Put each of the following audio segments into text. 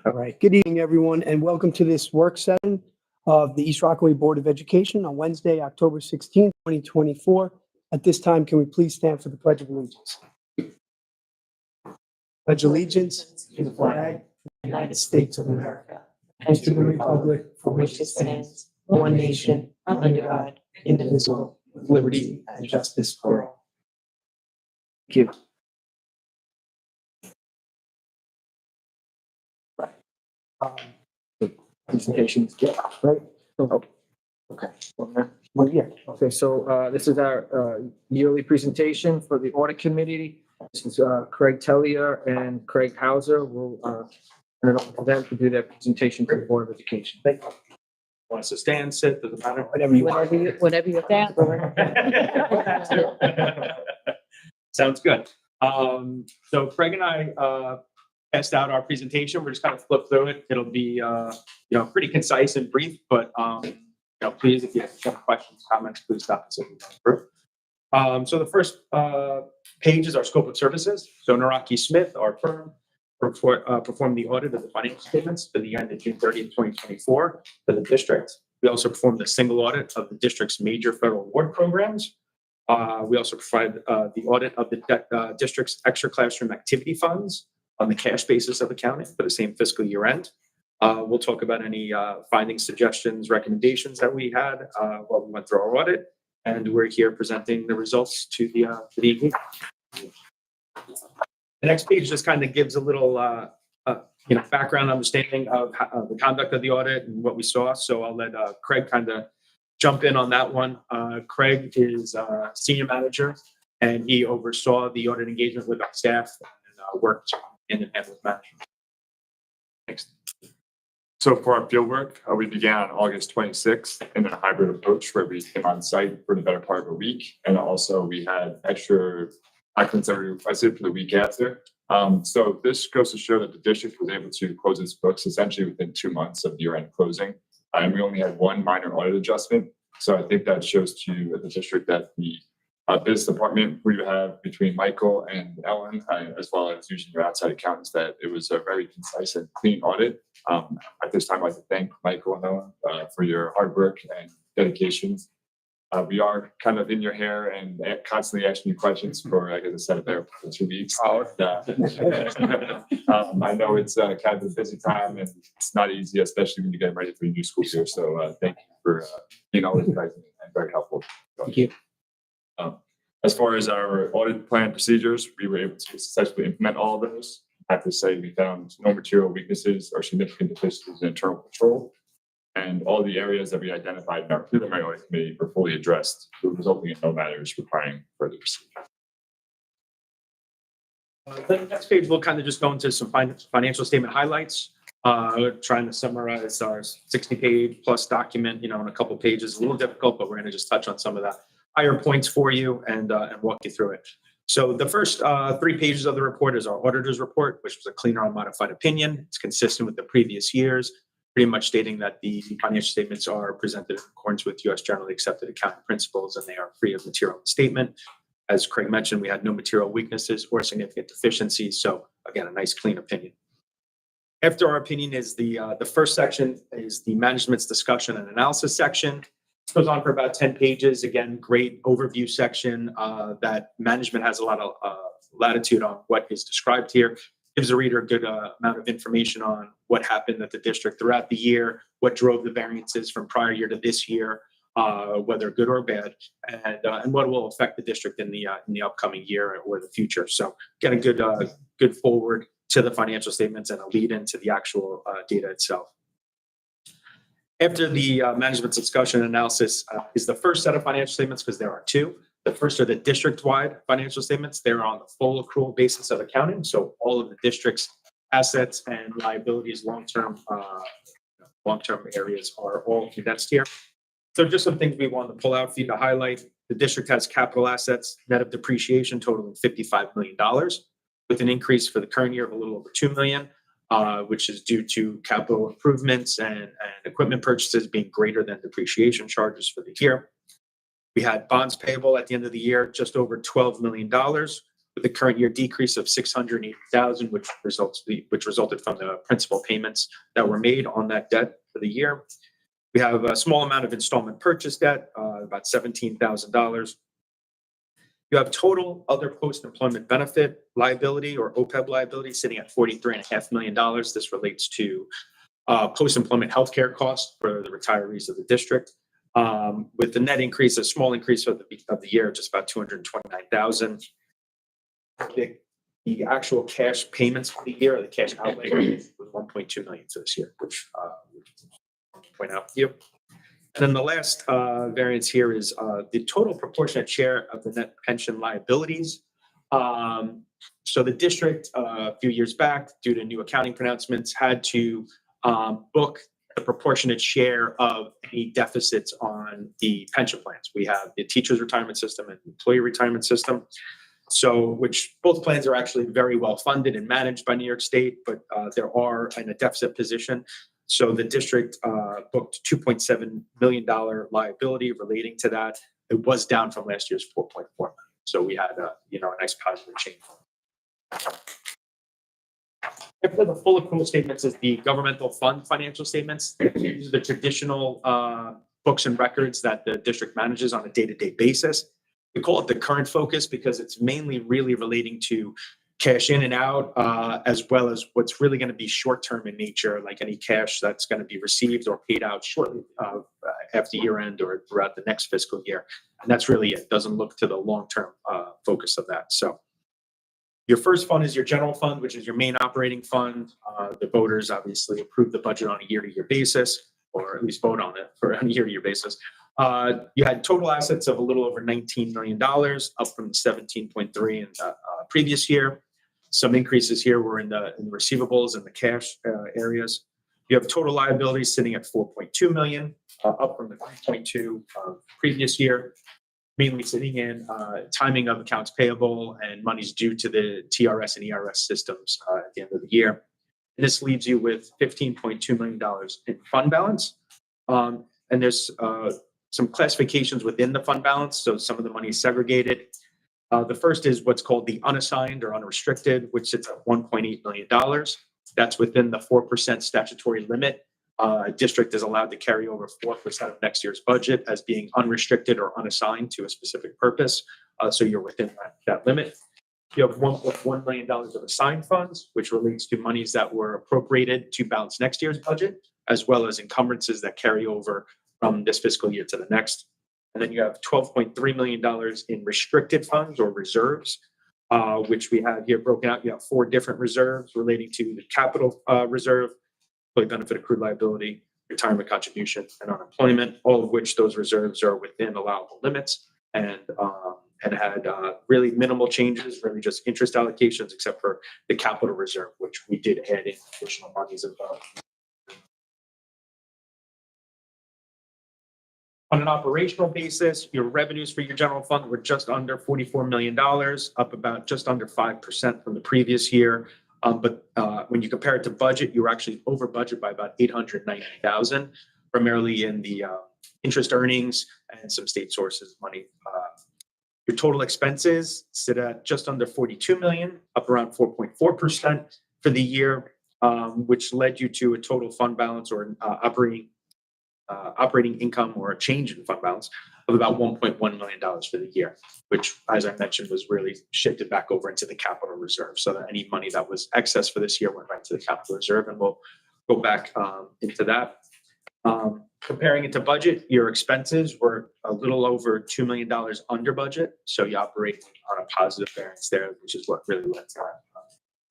All right. Good evening, everyone, and welcome to this work session of the East Rockaway Board of Education on Wednesday, October 16th, 2024. At this time, can we please stand for the Pledge of Allegiance? Pledge allegiance to the flag of the United States of America and to the republic for which it stands, one nation, under God, indivisible, with liberty and justice for all. Thank you. Presentations, yeah, right? Oh, okay. Well, yeah. Okay, so this is our yearly presentation for the audit committee. This is Craig Tellier and Craig Hauser. We'll turn it over to them to do their presentation to the Board of Education. Thank you. Want us to stand, sit, doesn't matter, whatever you want. Whatever you're down for. Sounds good. So Craig and I test out our presentation. We're just kind of flip through it. It'll be pretty concise and brief, but please, if you have questions, comments, please stop us as we go through. So the first page is our scope of services. So Naraki Smith, our firm, performed the audit of the financial statements for the year ended June 30th, 2024 for the district. We also performed a single audit of the district's major federal award programs. We also provide the audit of the district's extra classroom activity funds on the cash basis of accounting for the same fiscal year end. We'll talk about any findings, suggestions, recommendations that we had while we went through our audit, and we're here presenting the results to the ED. The next page just kind of gives a little background understanding of the conduct of the audit and what we saw. So I'll let Craig kind of jump in on that one. Craig is senior manager, and he oversaw the audit engagement with our staff and worked hand in hand with management. Next. So for our fieldwork, we began on August 26th in a hybrid approach where we came on site for the better part of a week. And also we had extra documents that we requested for the week after. So this goes to show that the district was able to close its books essentially within 2 months of year-end closing. And we only had one minor audit adjustment. So I think that shows to the district that the business department we have between Michael and Ellen, as well as using your outside accountants, that it was a very concise and clean audit. At this time, I'd like to thank Michael and Ellen for your hard work and dedication. We are kind of in your hair and constantly asking you questions for, I guess, a set of there for 2 weeks. I know it's kind of a busy time and it's not easy, especially when you get ready for your new school year. So thank you for being always present and very helpful. Thank you. As far as our audit plan procedures, we were able to successfully implement all of those. I have to say we found no material weaknesses or significant deficiencies in internal control. And all the areas that we identified in our preliminary audit committee were fully addressed, resulting in no matters requiring further procedure. The next page, we'll kind of just go into some financial statement highlights. Trying to summarize our 60-page plus document, in a couple pages. A little difficult, but we're going to just touch on some of the higher points for you and walk you through it. So the first 3 pages of the report is our auditor's report, which was a cleaner unmodified opinion. It's consistent with the previous years, pretty much stating that the financial statements are presented in accordance with U.S. generally accepted accounting principles and they are free of material misstatement. As Craig mentioned, we had no material weaknesses or significant deficiencies. So again, a nice clean opinion. After our opinion is the first section is the management's discussion and analysis section. It goes on for about 10 pages. Again, great overview section that management has a lot of latitude on what is described here. Gives the reader a good amount of information on what happened at the district throughout the year, what drove the variances from prior year to this year, whether good or bad, and what will affect the district in the upcoming year or the future. So get a good forward to the financial statements and a lead into the actual data itself. After the management's discussion and analysis is the first set of financial statements, because there are 2. The first are the district-wide financial statements. They're on the full accrual basis of accounting. So all of the district's assets and liabilities, long-term areas are all condensed here. So just some things we want to pull out for you to highlight. The district has capital assets, net of depreciation, totaling $55 million, with an increase for the current year of a little over $2 million, which is due to capital improvements and equipment purchases being greater than depreciation charges for the year. We had bonds payable at the end of the year, just over $12 million, with the current year decrease of $680,000, which resulted from the principal payments that were made on that debt for the year. We have a small amount of installment purchase debt, about $17,000. You have total other post-employment benefit liability or OPEB liability sitting at $43.5 million. This relates to post-employment healthcare costs for the retirees of the district. With the net increase, a small increase of the year, just about $229,000. The actual cash payments for the year, or the cash outlay, was $1.2 million for this year, which I'll point out to you. And then the last variance here is the total proportionate share of the net pension liabilities. So the district, a few years back, due to new accounting pronouncements, had to book the proportionate share of any deficits on the pension plans. We have the teachers' retirement system and employee retirement system. So, which both plans are actually very well funded and managed by New York State, but there are in a deficit position. So the district booked $2.7 million liability relating to that. It was down from last year's $4.4 million. So we had a nice positive change. After the full accrual statements is the governmental fund financial statements. These are the traditional books and records that the district manages on a day-to-day basis. We call it the current focus because it's mainly really relating to cash in and out, as well as what's really going to be short-term in nature, like any cash that's going to be received or paid out shortly after year end or throughout the next fiscal year. And that's really it. Doesn't look to the long-term focus of that. So your first fund is your general fund, which is your main operating fund. The voters obviously approve the budget on a year-to-year basis, or at least vote on it for a year-to-year basis. You had total assets of a little over $19 million, up from the 17.3 in the previous year. Some increases here were in the receivables and the cash areas. You have total liabilities sitting at $4.2 million, up from the 3.2 previous year, mainly sitting in timing of accounts payable and monies due to the TRS and ERS systems at the end of the year. And this leaves you with $15.2 million in fund balance. And there's some classifications within the fund balance. So some of the money is segregated. The first is what's called the unassigned or unrestricted, which sits at $1.8 million. That's within the 4% statutory limit. District is allowed to carry over 4% of next year's budget as being unrestricted or unassigned to a specific purpose. So you're within that limit. You have $1 million of assigned funds, which relates to monies that were appropriated to balance next year's budget, as well as encumbrances that carry over from this fiscal year to the next. And then you have $12.3 million in restricted funds or reserves, which we have here broken out. You have 4 different reserves relating to the capital reserve, employee benefit accrued liability, retirement contribution, and unemployment, all of which those reserves are within allowable limits and had really minimal changes, really just interest allocations, except for the capital reserve, which we did add in additional monies above. On an operational basis, your revenues for your general fund were just under $44 million, up about just under 5% from the previous year. But when you compare it to budget, you were actually over budget by about $890,000, primarily in the interest earnings and some state sources money. Your total expenses sit at just under $42 million, up around 4.4% for the year, which led you to a total fund balance or operating income or a change in fund balance of about $1.1 million for the year, which, as I mentioned, was really shifted back over into the capital reserve. So that any money that was excess for this year went right to the capital reserve, and we'll go back into that. Comparing it to budget, your expenses were a little over $2 million under budget. So you operate on a positive variance there, which is what really led to that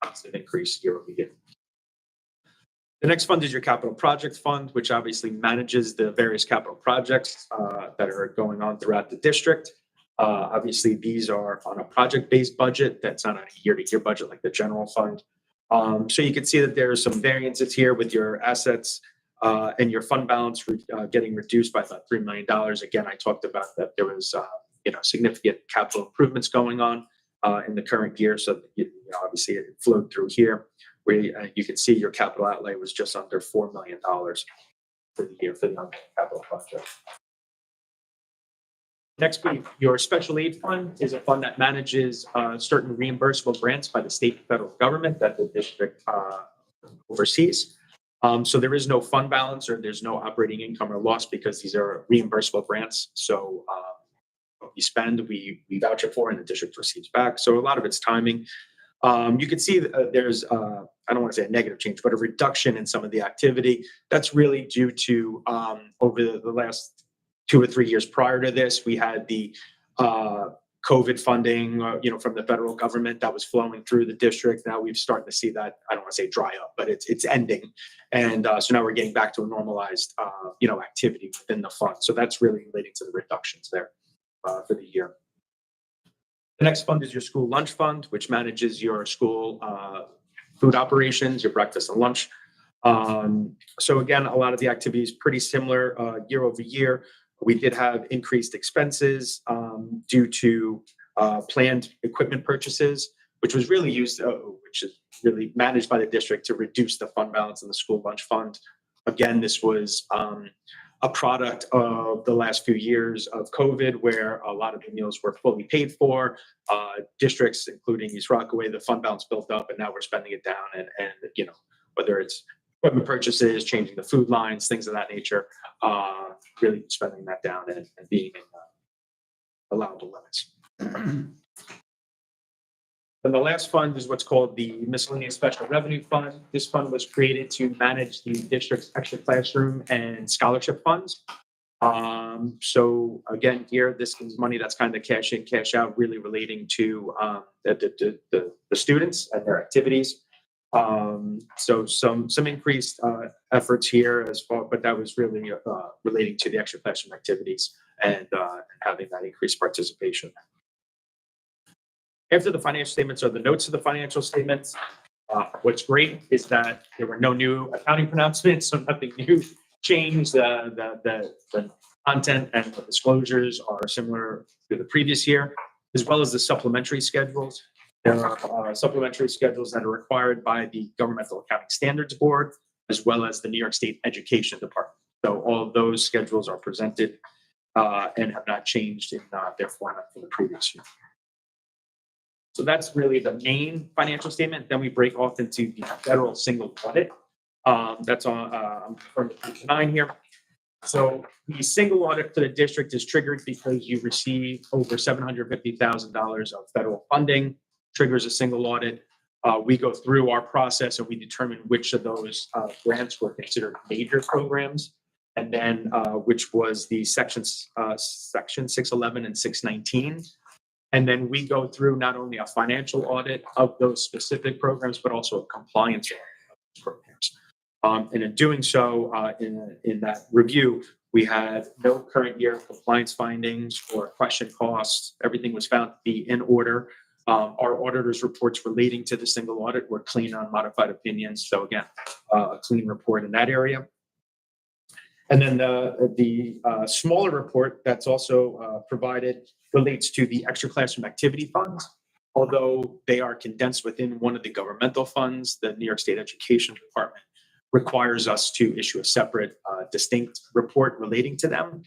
constant increase year over year. The next fund is your capital project fund, which obviously manages the various capital projects that are going on throughout the district. Obviously, these are on a project-based budget. That's not on a year-to-year budget like the general fund. So you can see that there are some variances here with your assets and your fund balance getting reduced by about $3 million. Again, I talked about that there was significant capital improvements going on in the current year. So obviously it flowed through here. Where you can see your capital outlay was just under $4 million for the year for the capital project. Next, your special aid fund is a fund that manages certain reimbursable grants by the state and federal government that the district oversees. So there is no fund balance or there's no operating income or loss because these are reimbursable grants. So what we spend, we vouch it for and the district receives back. So a lot of it's timing. You can see there's, I don't want to say a negative change, but a reduction in some of the activity. That's really due to over the last 2 or 3 years prior to this, we had the COVID funding, from the federal government that was flowing through the district. Now we've started to see that, I don't want to say dry up, but it's ending. And so now we're getting back to a normalized, activity within the fund. So that's really relating to the reductions there for the year. The next fund is your school lunch fund, which manages your school food operations, your breakfast and lunch. So again, a lot of the activity is pretty similar year over year. We did have increased expenses due to planned equipment purchases, which was really used, which is really managed by the district to reduce the fund balance in the school lunch fund. Again, this was a product of the last few years of COVID, where a lot of the meals were fully paid for. Districts, including East Rockaway, the fund balance built up, and now we're spending it down. And whether it's equipment purchases, changing the food lines, things of that nature, really spending that down and being in allowable limits. And the last fund is what's called the Miscellaneous Special Revenue Fund. This fund was created to manage the district's extra classroom and scholarship funds. So again, here, this is money that's kind of cash in, cash out, really relating to the students and their activities. So some increased efforts here as well, but that was really relating to the extra classroom activities and having that increased participation. After the financial statements are the notes of the financial statements. What's great is that there were no new accounting pronouncements, so nothing new changed. The content and the disclosures are similar to the previous year, as well as the supplementary schedules. There are supplementary schedules that are required by the Governmental Accounting Standards Board, as well as the New York State Education Department. So all of those schedules are presented and have not changed in their format from the previous year. So that's really the main financial statement. Then we break off into the federal single audit. That's on from page 9 here. So the single audit for the district is triggered because you receive over $750,000 of federal funding. Triggers a single audit. We go through our process and we determine which of those grants were considered major programs, and then which was the section 611 and 619. And then we go through not only a financial audit of those specific programs, but also a compliance audit of those programs. And in doing so, in that review, we had no current year compliance findings or question costs. Everything was found to be in order. Our auditor's reports relating to the single audit were clean on modified opinions. So again, a clean report in that area. And then the smaller report that's also provided relates to the extra classroom activity funds. Although they are condensed within one of the governmental funds, the New York State Education Department requires us to issue a separate, distinct report relating to them.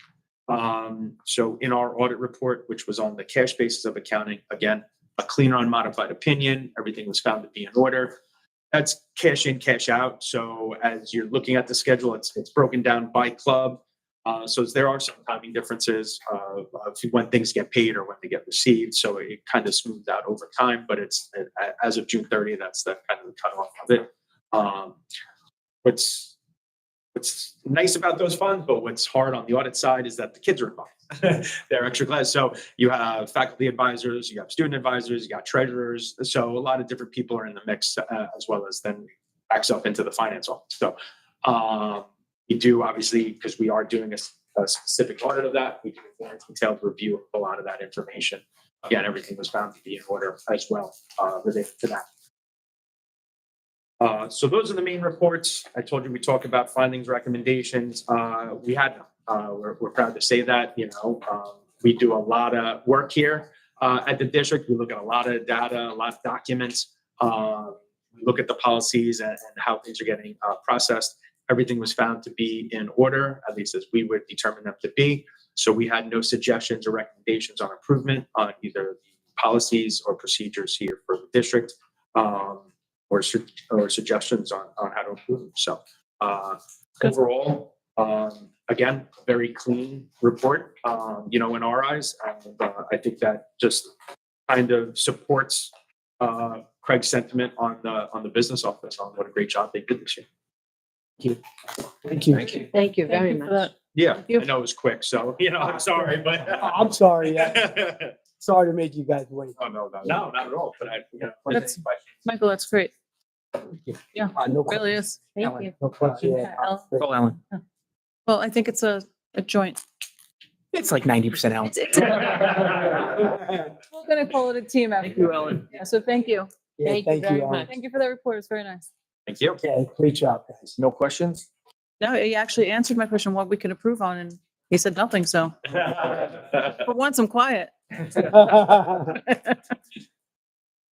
So in our audit report, which was on the cash basis of accounting, again, a clean on modified opinion, everything was found to be in order. That's cash in, cash out. So as you're looking at the schedule, it's broken down by club. So there are some timing differences of when things get paid or when they get received. So it kind of smoothed out over time, but it's as of June 30, that's the kind of the cutoff of it. What's nice about those funds, but what's hard on the audit side is that the kids are involved. They're extra class. So you have faculty advisors, you have student advisors, you got treasurers. So a lot of different people are in the mix, as well as then backs up into the finance office. So we do, obviously, because we are doing a specific audit of that, we do a more detailed review of a lot of that information. Again, everything was found to be in order as well related to that. So those are the main reports. I told you we talk about findings, recommendations. We had them. We're proud to say that, we do a lot of work here at the district. We look at a lot of data, a lot of documents. We look at the policies and how things are getting processed. Everything was found to be in order, at least as we would determine them to be. So we had no suggestions or recommendations on improvement on either the policies or procedures here for the district, or suggestions on how to improve them. So overall, again, a very clean report, in our eyes. And I think that just kind of supports Craig's sentiment on the business office on what a great job they did this year. Thank you. Thank you. Thank you Thank very you for much. that. Yeah, you. I know it was quick, so, I'm sorry, but. I'm sorry. Sorry to make you guys wait. Oh, no, No, not at all, but That's- Michael, that's great. Yeah, No really is. Thank you. No question. Yeah, Ellen. Go, Ellen. Well, I think it's a joint. It's like 90% Ellen. We're gonna call it a team effort. Thank you, Ellen. Yeah, so thank you. Yeah, Thank you thank very you. much. Thank you for that report. It's very nice. Thank you. Yeah, great job, guys. No questions? No, he actually answered my question, what we could improve on, and he said nothing, so for once I'm quiet.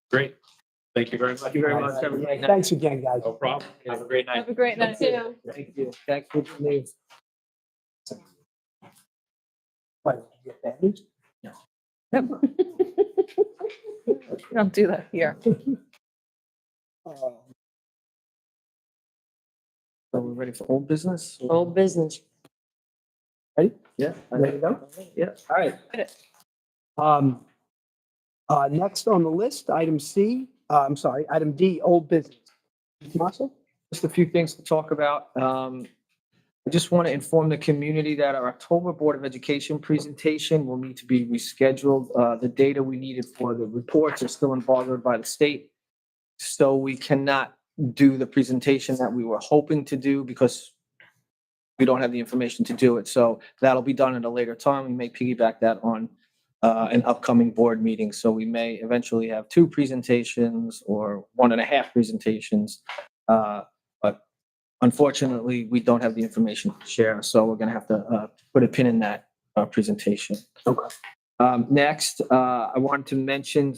Great. Thank you very much. Thank you very much. Have a great night. Thanks again, guys. No problem. Have a great night. Have a great night too. Thank you. Thank you. Please. What, you get that news? We don't do that here. So we're ready for old business? Old business. Yeah. Ready to go? Yeah, all right. Next on the list, item item D, old business. Tommaso? Just a few things to talk about. I just want to inform the community that our October Board of Education presentation will need to be rescheduled. The data we needed for the reports are still embargoed by the state. So we cannot do the presentation that we were hoping to do because we don't have the information to do it. So that'll be done at a later time. We may piggyback that on an upcoming board meeting. So we may eventually have 2 presentations or 1.5 presentations. But unfortunately, we don't have the information to share. So we're going to have to put a pin in that presentation. Okay. Next, I wanted to mention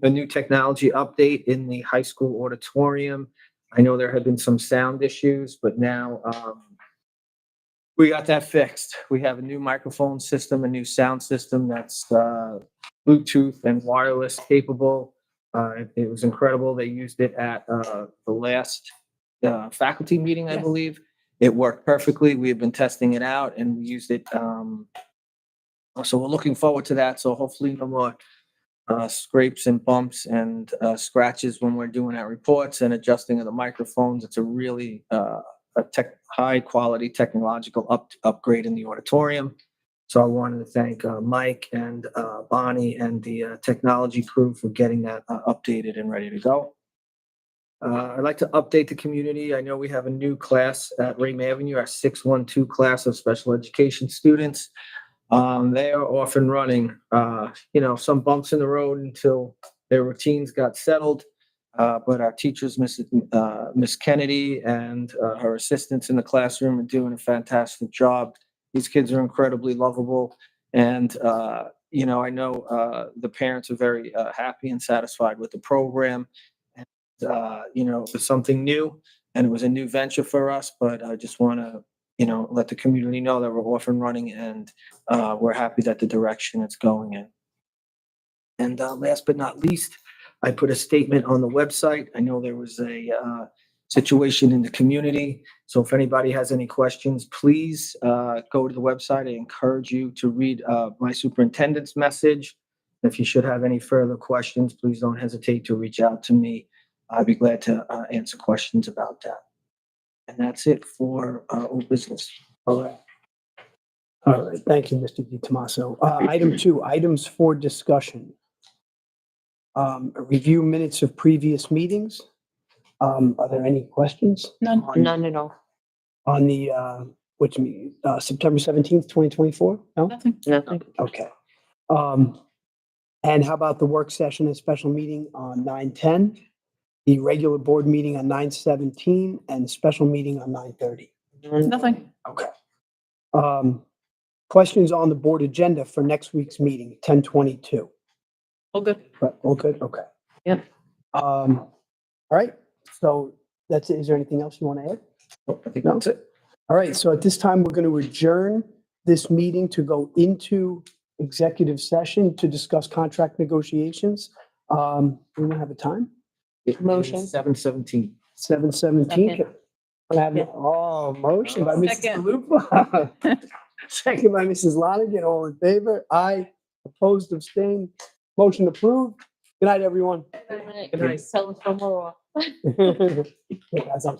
a new technology update in the high school auditorium. I know there have been some sound issues, but now we got that fixed. We have a new microphone system, a new sound system that's Bluetooth and wireless capable. It was incredible. They used it at the last faculty meeting, I believe. It worked perfectly. We have been testing it out and we used it. So we're looking forward to that. So hopefully no more scrapes and bumps and scratches when we're doing our reports and adjusting of the microphones. It's a really high quality technological upgrade in the auditorium. So I wanted to thank Mike and Bonnie and the technology crew for getting that updated and ready to go. I'd like to update the community. I know we have a new class at Raym Avenue, our 612 class of special education students. They are off and running, some bumps in the road until their routines got settled. But our teachers, Miss Kennedy and her assistants in the classroom are doing a fantastic job. These kids are incredibly lovable. And, I know the parents are very happy and satisfied with the program. And, it was something new and it was a new venture for us, but I just want to let the community know that we're off and running and we're happy that the direction it's going in. And last but not least, I put a statement on the website. I know there was a situation in the community. So if anybody has any questions, please go to the website. I encourage you to read my superintendent's message. If you should have any further questions, please don't hesitate to reach out to me. I'd be glad to answer questions about that. And that's it for old business. All right. All right. Thank you, Mr. Di Tommaso. Item 2, items for discussion. Review minutes of previous meetings. Are there any questions? None. None at all. On the, which meeting, September 17th, 2024? No? Nothing. Nothing. Okay. And how about the work session and special meeting on 9/10? The regular board meeting on 9/17 and special meeting on 9/30? Nothing. Okay. Questions on the board agenda for next week's meeting, 10/22? All good. All good? Okay. Yep. All right. So that's it. Is there anything else you want to add? I think that's it. All right. So at this time, we're going to adjourn this meeting to go into executive session to discuss contract negotiations. We don't have a time, Motion. 7:17. 7:17. Second. Motion by Mrs. Second. Chalupa. Second by Mrs. Lonigan. All in favor? Aye. Opposed, abstained. Motion approved. Good night, everyone. Good night. Tell us for more. Guys, I'm